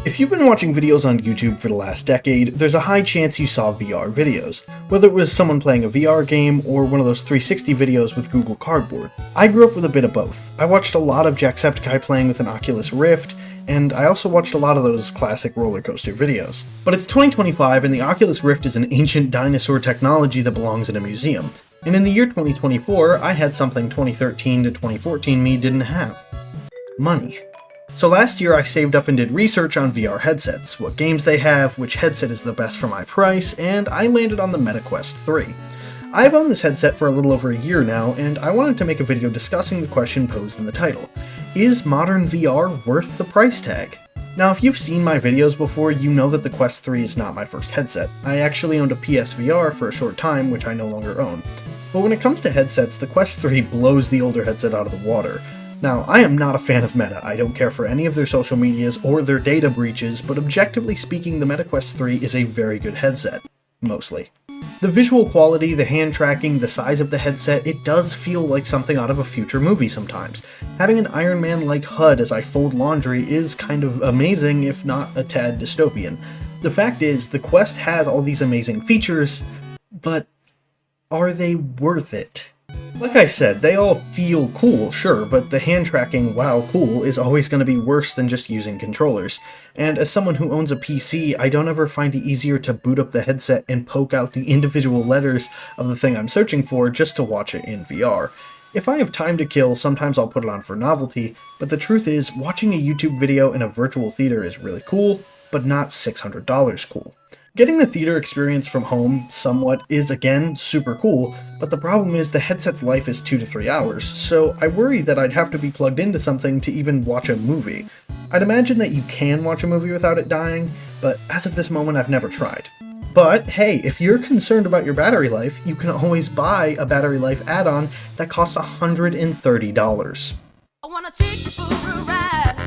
If you've been watching videos on YouTube for the last decade, there's a high chance you saw VR videos, whether it was someone playing a VR game or one of those 360 videos with Google Cardboard. I grew up with a bit of both. I watched a lot of Jacksepticeye playing with an Oculus Rift, and I also watched a lot of those classic roller coaster videos. But it's 2025 and the Oculus Rift is an ancient dinosaur technology that belongs in a museum. And in the year 2024, I had something 2013 to 2014 me didn't have. Money. So last year I saved up and did research on VR headsets, what games they have, which headset is the best for my price, and I landed on the MetaQuest 3. I've owned this headset for a little over a year now, and I wanted to make a video discussing the question posed in the title. Is modern VR worth the price tag? Now if you've seen my videos before, you know that the Quest 3 is not my first headset. I actually owned a PSVR for a short time, which I no longer own. But when it comes to headsets, the Quest 3 blows the older headset out of the water. Now, I am not a fan of Meta, I don't care for any of their social medias or their data breaches, but objectively speaking, the MetaQuest 3 is a very good headset. Mostly. The visual quality, the hand tracking, the size of the headset, it does feel like something out of a future movie sometimes. Having an Iron Man-like HUD as I fold laundry is kind of amazing, if not a tad dystopian. The fact is, the Quest has all these amazing features, but are they worth it? Like I said, they all feel cool, sure, but the hand tracking, while cool, is always going to be worse than just using controllers. And as someone who owns a PC, I don't ever find it easier to boot up the headset and poke out the individual letters of the thing I'm searching for just to watch it in VR. If I have time to kill, sometimes I'll put it on for novelty, but the truth is, watching a YouTube video in a virtual theater is really cool, but not $600 cool. Getting the theater experience from home, somewhat, is again super cool, but the problem is the headset's life is 2 to 3 hours, so I worry that I'd have to be plugged into something to even watch a movie. I'd imagine that you can watch a movie without it dying, but as of this moment I've never tried. But hey, if you're concerned about your battery life, you can always buy a battery life add-on that costs $130. I wanna take you for a ride.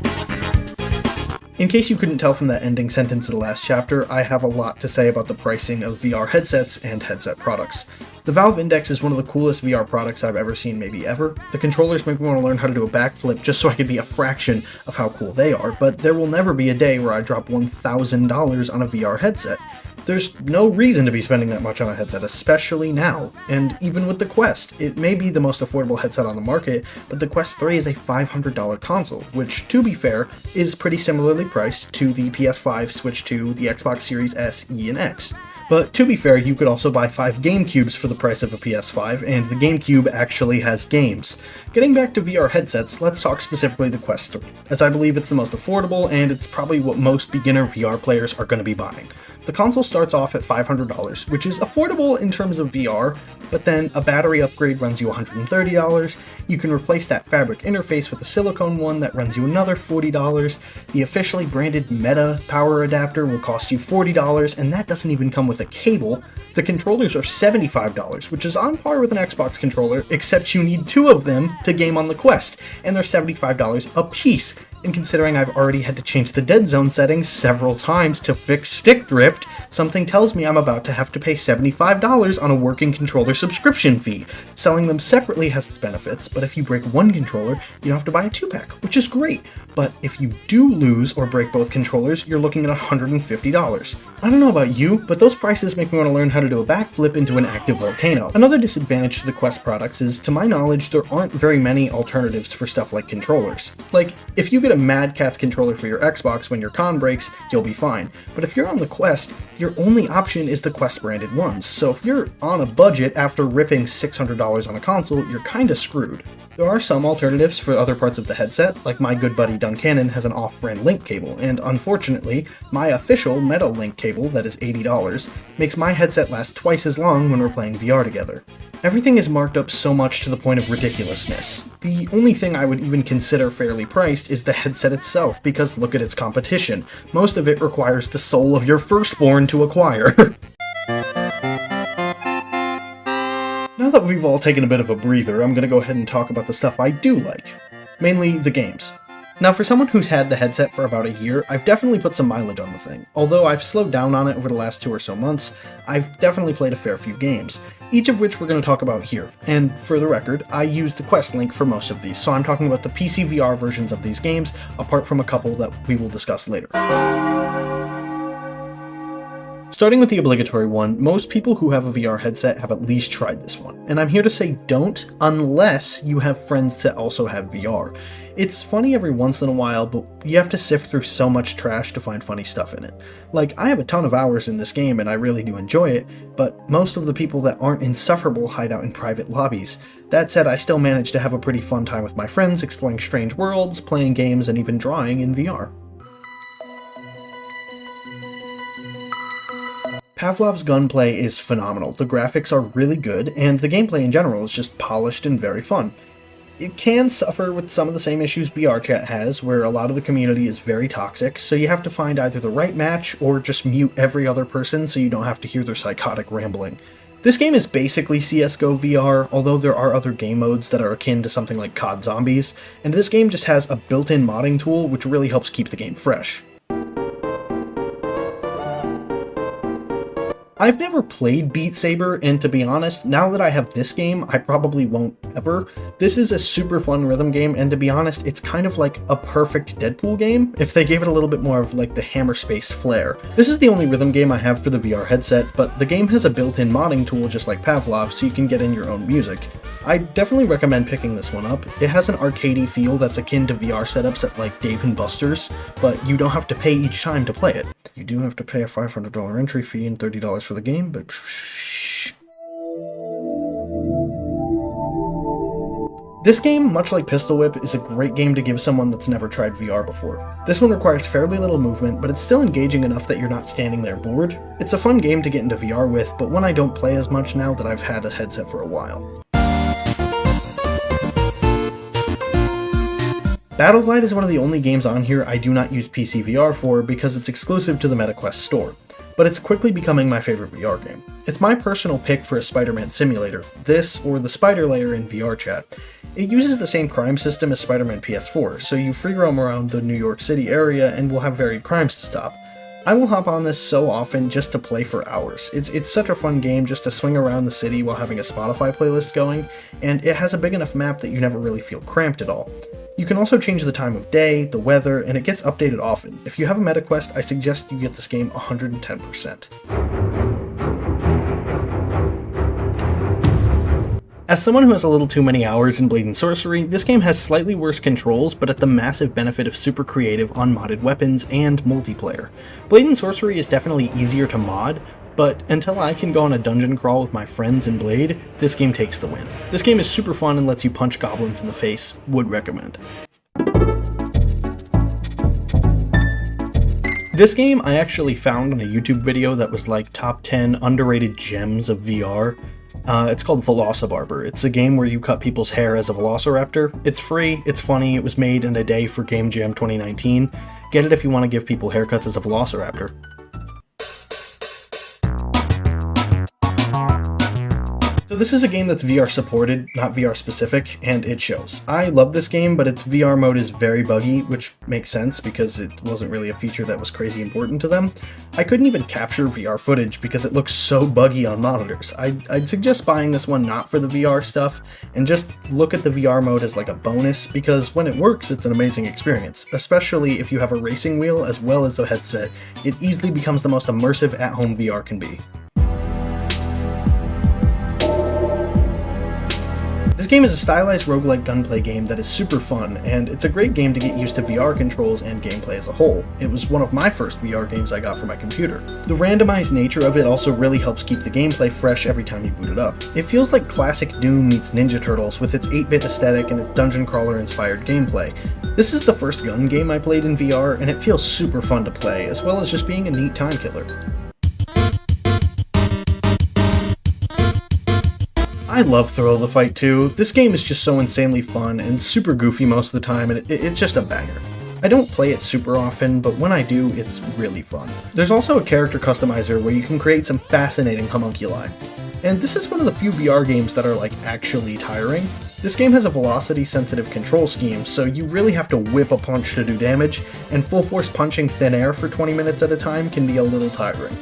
In case you couldn't tell from that ending sentence of the last chapter, I have a lot to say about the pricing of VR headsets and headset products. The Valve Index is one of the coolest VR products I've ever seen, maybe ever. The controllers make me want to learn how to do a backflip just so I could be a fraction of how cool they are, but there will never be a day where I drop $1,000 on a VR headset. There's no reason to be spending that much on a headset, especially now. And even with the Quest, it may be the most affordable headset on the market, but the Quest 3 is a $500 console, which, to be fair, is pretty similarly priced to the PS5, Switch 2, the Xbox Series S, E, and X. But to be fair, you could also buy 5 GameCubes for the price of a PS5, and the GameCube actually has games. Getting back to VR headsets, let's talk specifically the Quest 3, as I believe it's the most affordable, and it's probably what most beginner VR players are going to be buying. The console starts off at $500, which is affordable in terms of VR, but then a battery upgrade runs you $130, you can replace that fabric interface with a silicone one that runs you another $40, the officially branded Meta power adapter will cost you $40, and that doesn't even come with a cable. The controllers are $75, which is on par with an Xbox controller, except you need 2 of them to game on the Quest, and they're $75 a piece. And considering I've already had to change the dead zone settings several times to fix stick drift, something tells me I'm about to have to pay $75 on a working controller subscription fee. Selling them separately has its benefits, but if you break one controller, you don't have to buy a 2-pack, which is great. But if you do lose or break both controllers, you're looking at $150. I don't know about you, but those prices make me want to learn how to do a backflip into an active volcano. Another disadvantage to the Quest products is, to my knowledge, there aren't very many alternatives for stuff like controllers. Like, if you get a Mad Catz controller for your Xbox when your con breaks, you'll be fine. But if you're on the Quest, your only option is the Quest branded ones, so if you're on a budget after ripping $600 on a console, you're kinda screwed. There are some alternatives for other parts of the headset, like my good buddy Duncannon has an off-brand link cable, and unfortunately, my official Meta link cable, that is $80, makes my headset last twice as long when we're playing VR together. Everything is marked up so much to the point of ridiculousness. The only thing I would even consider fairly priced is the headset itself, because look at its competition. Most of it requires the soul of your firstborn to acquire. Now that we've all taken a bit of a breather, I'm gonna go ahead and talk about the stuff I do like. Mainly the games. Now for someone who's had the headset for about a year, I've definitely put some mileage on the thing. Although I've slowed down on it over the last 2 or so months, I've definitely played a fair few games. each of which we're going to talk about here. And for the record, I use the Quest link for most of these, so I'm talking about the PC VR versions of these games, apart from a couple that we will discuss later. Starting with the obligatory one, most people who have a VR headset have at least tried this one, and I'm here to say don't unless you have friends that also have VR. It's funny every once in a while, but you have to sift through so much trash to find funny stuff in it. Like, I have a ton of hours in this game and I really do enjoy it, but most of the people that aren't insufferable hide out in private lobbies. That said, I still manage to have a pretty fun time with my friends, exploring strange worlds, playing games, and even drawing in VR. Pavlov's gunplay is phenomenal, the graphics are really good, and the gameplay in general is just polished and very fun. It can suffer with some of the same issues VRChat has, where a lot of the community is very toxic, so you have to find either the right match or just mute every other person so you don't have to hear their psychotic rambling. This game is basically CSGO VR, although there are other game modes that are akin to something like COD Zombies, and this game just has a built-in modding tool which really helps keep the game fresh. I've never played Beat Saber, and to be honest, now that I have this game, I probably won't ever. This is a super fun rhythm game, and to be honest, it's kind of like a perfect Deadpool game, if they gave it a little bit more of like the Hammer Space flair. This is the only rhythm game I have for the VR headset, but the game has a built-in modding tool just like Pavlov, so you can get in your own music. I definitely recommend picking this one up. It has an arcadey feel that's akin to VR setups at like Dave & Buster's, but you don't have to pay each time to play it. You do have to pay a $500 entry fee and $30 for the game, but shh. This game, much like Pistol Whip, is a great game to give someone that's never tried VR before. This one requires fairly little movement, but it's still engaging enough that you're not standing there bored. It's a fun game to get into VR with, but one I don't play as much now that I've had a headset for a while. Battleglide is one of the only games on here I do not use PC VR for because it's exclusive to the MetaQuest store, but it's quickly becoming my favorite VR game. It's my personal pick for a Spider-Man simulator, this or the Spider Layer in VRChat. It uses the same crime system as Spider-Man PS4, so you free roam around the New York City area and will have varied crimes to stop. I will hop on this so often just to play for hours. It's such a fun game just to swing around the city while having a Spotify playlist going, and it has a big enough map that you never really feel cramped at all. You can also change the time of day, the weather, and it gets updated often. If you have a MetaQuest, I suggest you get this game 110%. As someone who has a little too many hours in Blade & Sorcery, this game has slightly worse controls, but at the massive benefit of super creative unmodded weapons and multiplayer. Blade & Sorcery is definitely easier to mod, but until I can go on a dungeon crawl with my friends in Blade, this game takes the win. This game is super fun and lets you punch goblins in the face. Would recommend. This game I actually found on a YouTube video that was like top 10 underrated gems of VR. It's called Velocibarber. It's a game where you cut people's hair as a velociraptor. It's free, it's funny, it was made in a day for Game Jam 2019. Get it if you want to give people haircuts as a velociraptor. So this is a game that's VR supported, not VR specific, and it shows. I love this game, but its VR mode is very buggy, which makes sense because it wasn't really a feature that was crazy important to them. I couldn't even capture VR footage because it looks so buggy on monitors. I'd suggest buying this one not for the VR stuff, and just look at the VR mode as like a bonus, because when it works, it's an amazing experience. Especially if you have a racing wheel as well as a headset, it easily becomes the most immersive at-home VR can be. This game is a stylized roguelike gunplay game that is super fun, and it's a great game to get used to VR controls and gameplay as a whole. It was one of my first VR games I got for my computer. The randomized nature of it also really helps keep the gameplay fresh every time you boot it up. It feels like classic Doom meets Ninja Turtles with its 8-bit aesthetic and its dungeon crawler inspired gameplay. This is the first gun game I played in VR, and it feels super fun to play, as well as just being a neat time killer. I love Thrill of the Fight 2. This game is just so insanely fun and super goofy most of the time, and it's just a banger. I don't play it super often, but when I do, it's really fun. There's also a character customizer where you can create some fascinating homunculi. And this is one of the few VR games that are like actually tiring. This game has a velocity-sensitive control scheme, so you really have to whip a punch to do damage, and full-force punching thin air for 20 minutes at a time can be a little tiring.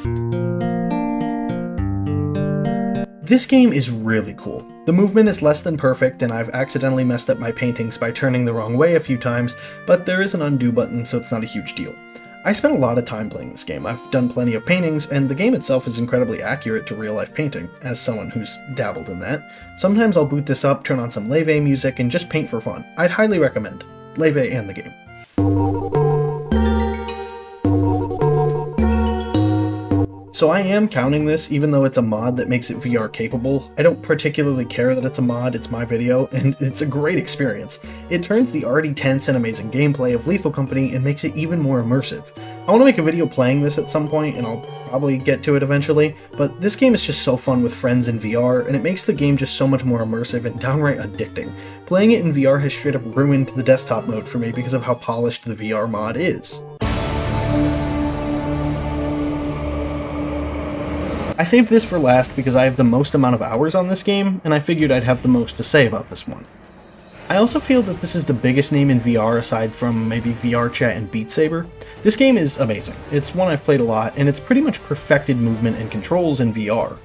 This game is really cool. The movement is less than perfect, and I've accidentally messed up my paintings by turning the wrong way a few times, but there is an undo button, so it's not a huge deal. I spent a lot of time playing this game. I've done plenty of paintings, and the game itself is incredibly accurate to real-life painting, as someone who's dabbled in that. Sometimes I'll boot this up, turn on some Leve music, and just paint for fun. I'd highly recommend Leve and the game. So I am counting this, even though it's a mod that makes it VR capable. I don't particularly care that it's a mod, it's my video, and it's a great experience. It turns the already tense and amazing gameplay of Lethal Company and makes it even more immersive. I want to make a video playing this at some point, and I'll probably get to it eventually, but this game is just so fun with friends in VR, and it makes the game just so much more immersive and downright addicting. Playing it in VR has straight up ruined the desktop mode for me because of how polished the VR mod is. I saved this for last because I have the most amount of hours on this game, and I figured I'd have the most to say about this one. I also feel that this is the biggest name in VR aside from maybe VRChat and Beat Saber. This game is amazing. It's one I've played a lot, and it's pretty much perfected movement and controls in VR.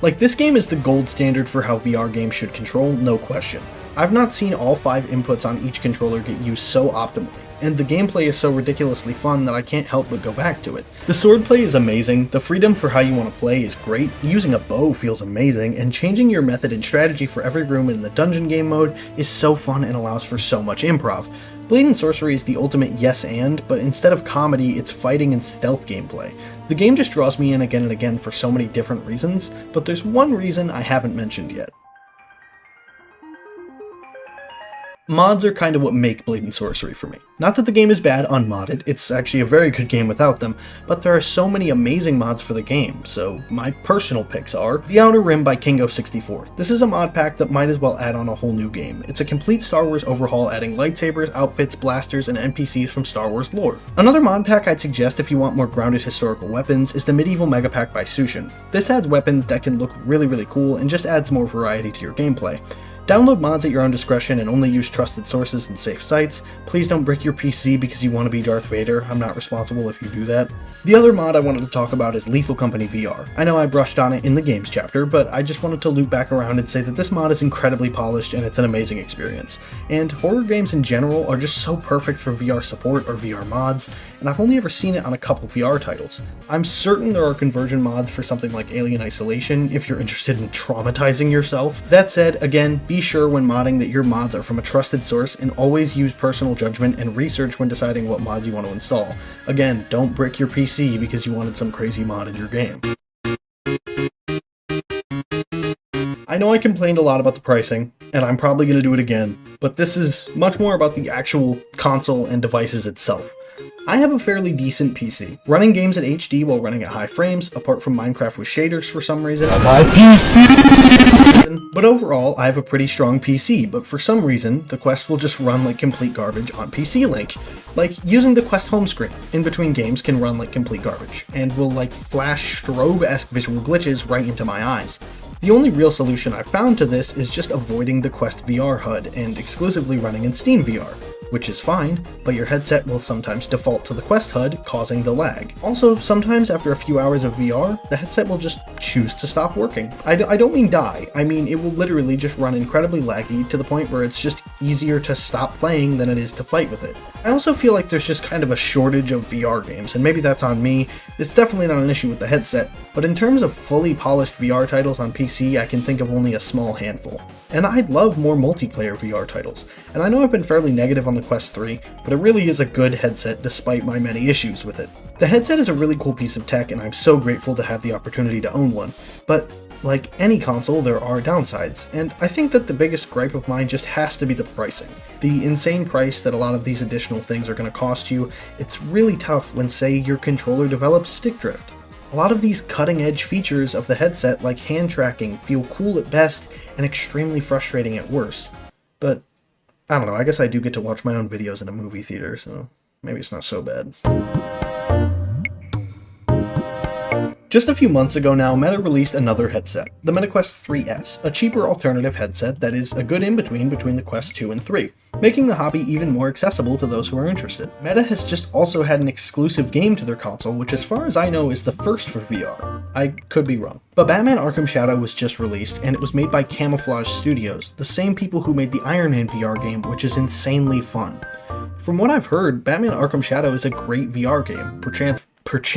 Like, this game is the gold standard for how VR games should control, no question. I've not seen all 5 inputs on each controller get used so optimally, and the gameplay is so ridiculously fun that I can't help but go back to it. The swordplay is amazing, the freedom for how you want to play is great, using a bow feels amazing, and changing your method and strategy for every room in the dungeon game mode is so fun and allows for so much improv. Blade and Sorcery is the ultimate yes and, but instead of comedy, it's fighting and stealth gameplay. The game just draws me in again and again for so many different reasons, but there's one reason I haven't mentioned yet. Mods are kind of what make Blade and Sorcery for me. Not that the game is bad unmodded, it's actually a very good game without them, but there are so many amazing mods for the game, so my personal picks are The Outer Rim by Kingo64. This is a mod pack that might as well add on a whole new game. It's a complete Star Wars overhaul adding lightsabers, outfits, blasters, and NPCs from Star Wars lore. Another mod pack I'd suggest if you want more grounded historical weapons is the Medieval Mega Pack by Sushin. This adds weapons that can look really cool and just adds more variety to your gameplay. Download mods at your own discretion and only use trusted sources and safe sites. Please don't brick your PC because you want to be Darth Vader. I'm not responsible if you do that. The other mod I wanted to talk about is Lethal Company VR. I know I brushed on it in the games chapter, but I just wanted to loop back around and say that this mod is incredibly polished and it's an amazing experience. And horror games in general are just so perfect for VR support or VR mods, and I've only ever seen it on a couple VR titles. I'm certain there are conversion mods for something like Alien Isolation if you're interested in traumatizing yourself. That said, again, be sure when modding that your mods are from a trusted source and always use personal judgment and research when deciding what mods you want to install. Again, don't brick your PC because you wanted some crazy mod in your game. I know I complained a lot about the pricing, and I'm probably going to do it again, but this is much more about the actual console and devices itself. I have a fairly decent PC, running games at HD while running at high frames, apart from Minecraft with shaders for some reason. My PC! But overall, I have a pretty strong PC, but for some reason, the Quest will just run like complete garbage on PC Link. Like, using the Quest home screen in between games can run like complete garbage, and will like flash strobe-esque visual glitches right into my eyes. The only real solution I've found to this is just avoiding the Quest VR HUD and exclusively running in Steam VR, which is fine, but your headset will sometimes default to the Quest HUD, causing the lag. Also, sometimes after a few hours of VR, the headset will just choose to stop working. I don't mean die, I mean it will literally just run incredibly laggy to the point where it's just easier to stop playing than it is to fight with it. I also feel like there's just kind of a shortage of VR games, and maybe that's on me. It's definitely not an issue with the headset, but in terms of fully polished VR titles on PC, I can think of only a small handful. And I'd love more multiplayer VR titles, and I know I've been fairly negative on the Quest 3, but it really is a good headset despite my many issues with it. The headset is a really cool piece of tech, and I'm so grateful to have the opportunity to own one, but like any console, there are downsides, and I think that the biggest gripe of mine just has to be the pricing. The insane price that a lot of these additional things are going to cost you. It's really tough when, say, your controller develops stick drift. A lot of these cutting-edge features of the headset, like hand tracking, feel cool at best and extremely frustrating at worst. But, I don't know, I guess I do get to watch my own videos in a movie theater, so maybe it's not so bad. Just a few months ago now, Meta released another headset, the MetaQuest 3S, a cheaper alternative headset that is a good in-between between the Quest 2 and 3, making the hobby even more accessible to those who are interested. Meta has just also had an exclusive game to their console, which as far as I know is the first for VR. I could be wrong. But Batman Arkham Shadow was just released, and it was made by Camouflage Studios, the same people who made the Iron Man VR game, which is insanely fun. From what I've heard, Batman Arkham Shadow is a great VR game,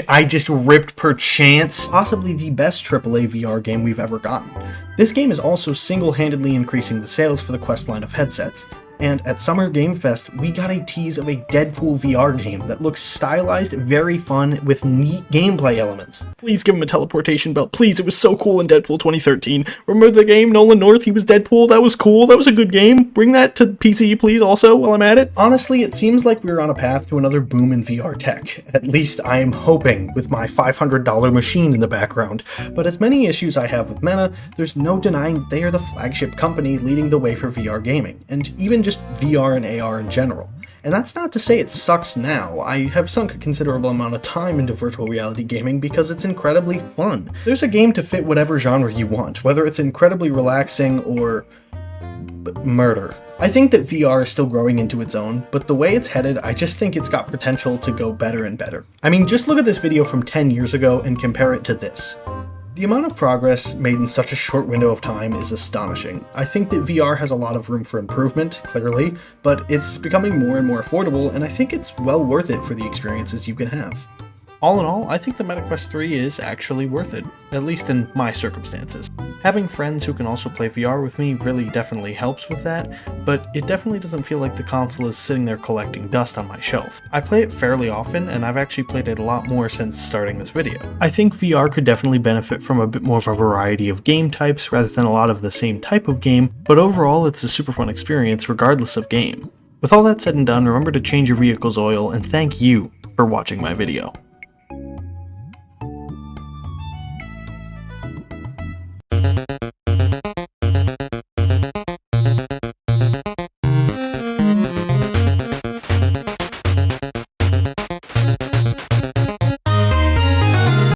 I just ripped perchance, possibly the best AAA VR game we've ever gotten. This game is also single-handedly increasing the sales for the Quest line of headsets, and at Summer Game Fest, we got a tease of a Deadpool VR game that looks stylized, very fun, with neat gameplay elements. Please give him a teleportation belt, please, it was so cool in Deadpool 2013. Remember the game, Nolan North, he was Deadpool, that was cool, that was a good game. Bring that to PC, please, also, while I'm at it. Honestly, it seems like we're on a path to another boom in VR tech. At least I am hoping, with my $500 machine in the background. But as many issues I have with Meta, there's no denying they are the flagship company leading the way for VR gaming, and even just VR and AR in general. And that's not to say it sucks now. I have sunk a considerable amount of time into virtual reality gaming because it's incredibly fun. There's a game to fit whatever genre you want, whether it's incredibly relaxing or murder. I think that VR is still growing into its own, but the way it's headed, I just think it's got potential to go better and better. I mean, just look at this video from 10 years ago and compare it to this. The amount of progress made in such a short window of time is astonishing. I think that VR has a lot of room for improvement, clearly, but it's becoming more and more affordable, and I think it's well worth it for the experiences you can have. All in all, I think the MetaQuest 3 is actually worth it, at least in my circumstances. Having friends who can also play VR with me really definitely helps with that, but it definitely doesn't feel like the console is sitting there collecting dust on my shelf. I play it fairly often, and I've actually played it a lot more since starting this video. I think VR could definitely benefit from a bit more of a variety of game types rather than a lot of the same type of game, but overall it's a super fun experience regardless of game. With all that said and done, remember to change your vehicle's oil, and thank you for watching my video.